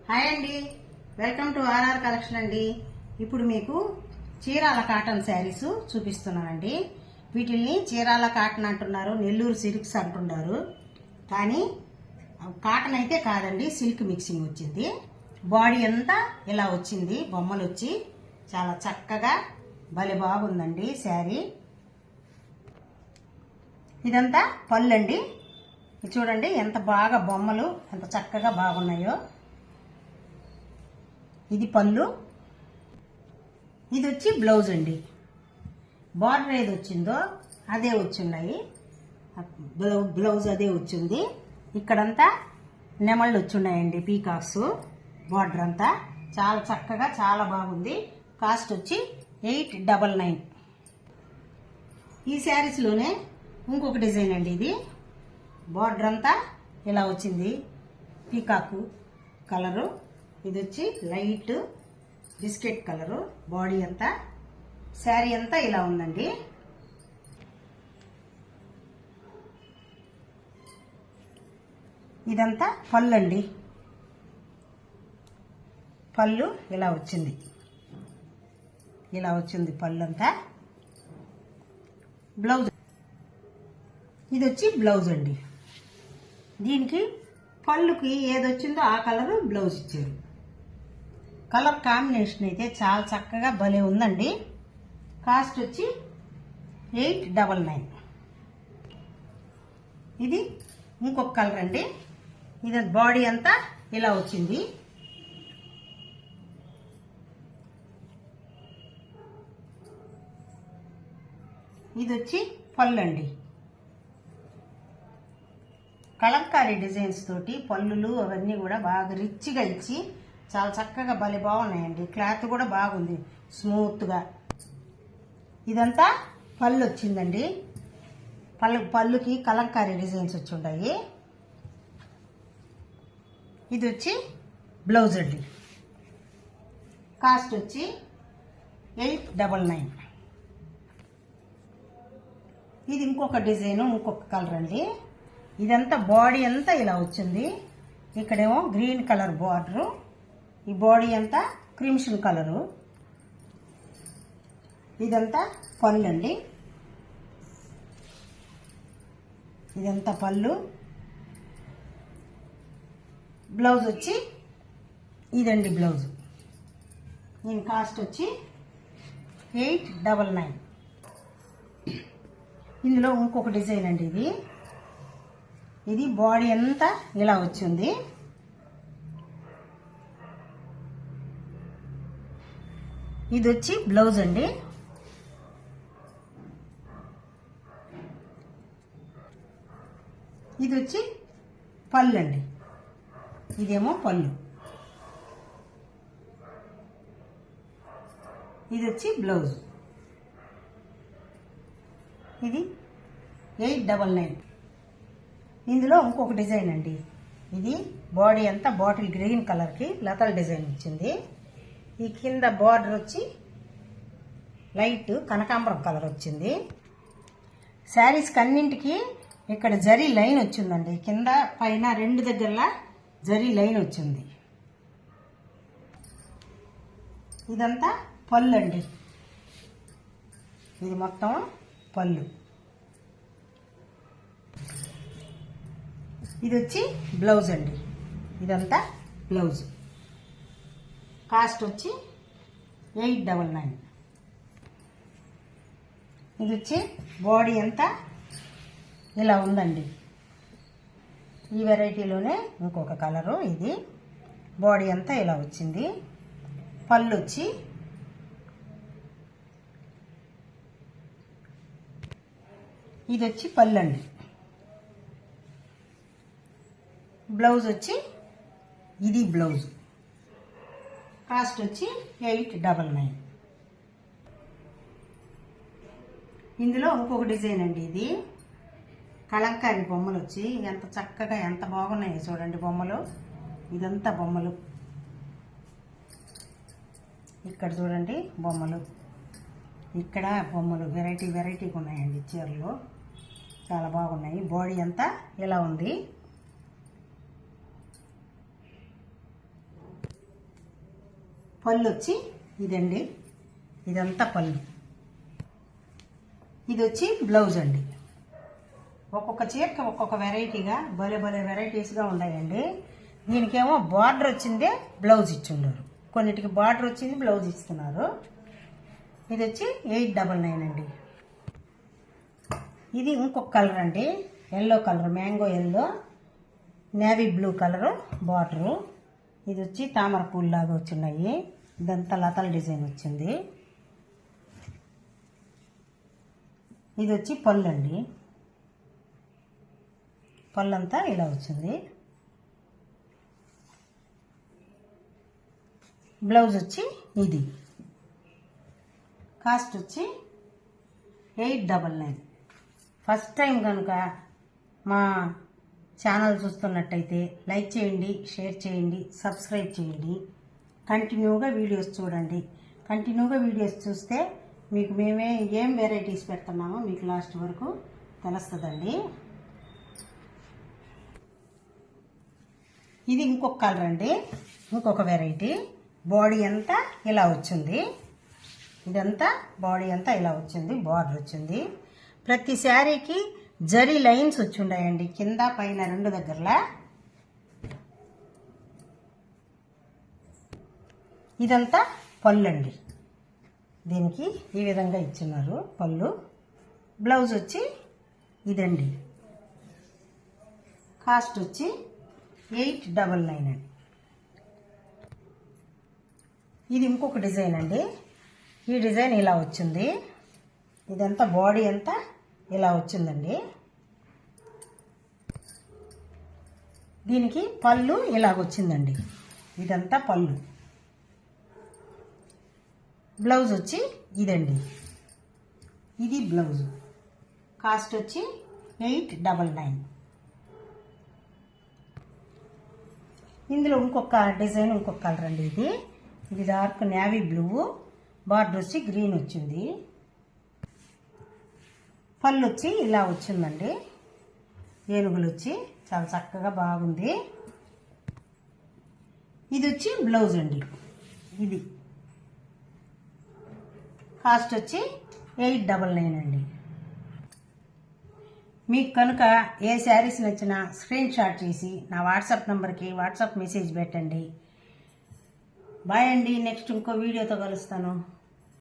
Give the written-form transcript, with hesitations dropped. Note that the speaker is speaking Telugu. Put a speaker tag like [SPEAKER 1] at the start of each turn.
[SPEAKER 1] హాయ్ అండి, వెల్కమ్ టు ఆర్ఆర్ కలెక్షన్ అండి. ఇప్పుడు మీకు చీరాల కాటన్ శారీస్ చూపిస్తున్నానండి. వీటిల్ని చీరాల కాటన్ అంటున్నారు, నెల్లూరు సిల్క్స్ అంటున్నారు. కానీ కాటన్ అయితే కాదండి, సిల్క్ మిక్సింగ్ వచ్చింది. బాడీ అంతా ఇలా వచ్చింది, బొమ్మలు వచ్చి చాలా చక్కగా భలే బాగుందండి శారీ. ఇదంతా పళ్ళు అండి. చూడండి ఎంత బాగా బొమ్మలు ఎంత చక్కగా బాగున్నాయో. ఇది పళ్ళు, ఇది వచ్చి బ్లౌజ్ అండి. బార్డర్ ఏది వచ్చిందో అదే వచ్చిన్నాయి, బ్లౌజ్ అదే వచ్చింది. ఇక్కడంతా నెమళ్ళు వచ్చున్నాయండి, పీకాక్స్. బార్డర్ అంతా చాలా చక్కగా చాలా బాగుంది. కాస్ట్ వచ్చి 899. ఈ శారీస్లోనే ఇంకొక డిజైన్ అండి. ఇది బార్డర్ అంతా ఇలా వచ్చింది, పీకాకు కలరు. ఇది వచ్చి లైట్ బిస్కెట్ కలరు. బాడీ అంతా శారీ అంతా ఇలా ఉందండి. ఇదంతా పళ్ళు అండి. పళ్ళు ఇలా వచ్చింది, ఇలా వచ్చింది పళ్ళు అంతా. బ్లౌజ్ ఇది వచ్చి బ్లౌజ్ అండి. దీనికి పళ్ళుకి ఏదొచ్చిందో ఆ కలరు బ్లౌజ్ ఇచ్చారు. కలర్ కాంబినేషన్ అయితే చాలా చక్కగా భలే ఉందండి. కాస్ట్ వచ్చి 899. ఇది ఇంకొక కలర్ అండి. ఇది బాడీ అంతా ఇలా వచ్చింది. ఇది వచ్చి పళ్ళు అండి. కలంకారీ డిజైన్స్ తోటి పళ్ళులు అవన్నీ కూడా బాగా రిచ్గా ఇచ్చి చాలా చక్కగా భలే బాగున్నాయండి. క్లాత్ కూడా బాగుంది, స్మూత్గా. ఇదంతా పళ్ళు వచ్చిందండి. పళ్ళుకి కలంకారీ డిజైన్స్ వచ్చి ఉన్నాయి. ఇది వచ్చి బ్లౌజ్ అండి. కాస్ట్ వచ్చి 899. ఇది ఇంకొక డిజైన్, ఇంకొక కలర్ అండి. ఇదంతా బాడీ అంతా ఇలా వచ్చింది. ఇక్కడేమో గ్రీన్ కలర్ బార్డరు, ఈ బాడీ అంతా క్రిమ్షన్ కలరు. ఇదంతా పళ్ళు అండి. ఇదంతా పళ్ళు. బ్లౌజ్ వచ్చి ఇదండి బ్లౌజ్. దీని కాస్ట్ వచ్చి 899. ఇందులో ఇంకొక డిజైన్ అండి. ఇది బాడీ అంతా ఇలా వచ్చింది. ఇది వచ్చి బ్లౌజ్ అండి. ఇది వచ్చి పళ్ళు అండి. ఇదేమో పళ్ళు. ఇది వచ్చి బ్లౌజ్. ఇది 899. ఇందులో ఇంకొక డిజైన్ అండి. ఇది బాడీ అంతా బాటిల్ గ్రీన్ కలర్కి లతల డిజైన్ వచ్చింది. ఈ కింద బార్డర్ వచ్చి లైట్ కనకాంబరం కలర్ వచ్చింది. శారీస్కి అన్నింటికి ఇక్కడ జరీ లైన్ వచ్చిందండి. కింద పైన రెండు దగ్గరలా జరీ లైన్ వచ్చింది. ఇదంతా పళ్ళు అండి. ఇది మొత్తం పళ్ళు. ఇది వచ్చి బ్లౌజ్ అండి. ఇదంతా బ్లౌజ్. కాస్ట్ వచ్చి 899. ఇది వచ్చి బాడీ అంతా ఇలా ఉందండి. ఈ వెరైటీలోనే ఇంకొక కలరు. ఇది బాడీ అంతా ఇలా వచ్చింది. పళ్ళు వచ్చి ఇది వచ్చి పళ్ళు అండి. బ్లౌజ్ వచ్చి ఇది బ్లౌజ్. కాస్ట్ వచ్చి 899. ఇందులో ఇంకొక డిజైన్ అండి. ఇది కలంకారీ బొమ్మలు వచ్చి ఎంత చక్కగా ఎంత బాగున్నాయి చూడండి బొమ్మలు. ఇదంతా బొమ్మలు. ఇక్కడ చూడండి బొమ్మలు, ఇక్కడ బొమ్మలు వెరైటీగా ఉన్నాయండి. చీరలు చాలా బాగున్నాయి. బాడీ అంతా ఇలా ఉంది. పళ్ళు వచ్చి ఇదండి, ఇదంతా పళ్ళు. ఇది వచ్చి బ్లౌజ్ అండి. ఒక్కొక్క చీరకి ఒక్కొక్క వెరైటీగా భలే భలే వెరైటీస్గా ఉన్నాయండి. దీనికేమో బార్డర్ వచ్చిందే బ్లౌజ్ ఇచ్చిండారు, కొన్నిటికి బార్డర్ వచ్చింది బ్లౌజ్ ఇస్తున్నారు. ఇది వచ్చి 899 అండి. ఇది ఇంకొక కలర్ అండి, yellow colour, mango yellow, navy blue colour border. ఇది వచ్చి తామర పూలు లాగా వచ్చినాయి. ఇదంతా లతల డిజైన్ వచ్చింది. ఇది వచ్చి పళ్ళు అండి, పళ్ళు అంతా ఇలా వచ్చింది. బ్లౌజ్ వచ్చి ఇది. కాస్ట్ వచ్చి 899. ఫస్ట్ టైం కనుక మా ఛానల్ చూస్తున్నట్టయితే లైక్ చేయండి, షేర్ చేయండి, సబ్స్క్రైబ్ చేయండి. కంటిన్యూగా వీడియోస్ చూడండి. కంటిన్యూగా వీడియోస్ చూస్తే మీకు మేమే ఏం వెరైటీస్ పెడుతున్నామో మీకు లాస్ట్ వరకు తెలుస్తుందండి. ఇది ఇంకొక కలర్ అండి, ఇంకొక వెరైటీ. బాడీ అంతా ఇలా వచ్చింది, ఇదంతా బాడీ అంతా ఇలా వచ్చింది, బార్డర్ వచ్చింది. ప్రతి శారీకి జరీ లైన్స్ వచ్చి ఉన్నాయండి, కింద పైన రెండు దగ్గరలా. ఇదంతా పళ్ళు అండి, దీనికి ఈ విధంగా ఇచ్చున్నారు పళ్ళు. బ్లౌజ్ వచ్చి ఇదండి. కాస్ట్ వచ్చి 899 అండి. ఇది ఇంకొక డిజైన్ అండి. ఈ డిజైన్ ఇలా వచ్చింది, ఇదంతా బాడీ అంతా ఇలా వచ్చిందండి. దీనికి పళ్ళు ఇలాగొచ్చిందండి, ఇదంతా పళ్ళు. బ్లౌజ్ వచ్చి ఇదండి, ఇది బ్లౌజ్. కాస్ట్ వచ్చి 899. ఇందులో ఇంకొక డిజైన్, ఇంకొక కలర్ అండి. ఇది డార్క్ నేవీ బ్లూ, బార్డర్ వచ్చి గ్రీన్ వచ్చింది. పళ్ళు వచ్చి ఇలా వచ్చిందండి, ఏనుగులు వచ్చి చాలా చక్కగా బాగుంది. ఇది వచ్చి బ్లౌజ్ అండి, ఇది. కాస్ట్ వచ్చి 899 అండి. మీకు కనుక ఏ శారీస్ నచ్చినా స్క్రీన్ షాట్ చేసి నా వాట్సాప్ నంబర్కి వాట్సాప్ మెసేజ్ పెట్టండి. బాయ్ అండి, నెక్స్ట్ ఇంకో వీడియోతో కలుస్తాను.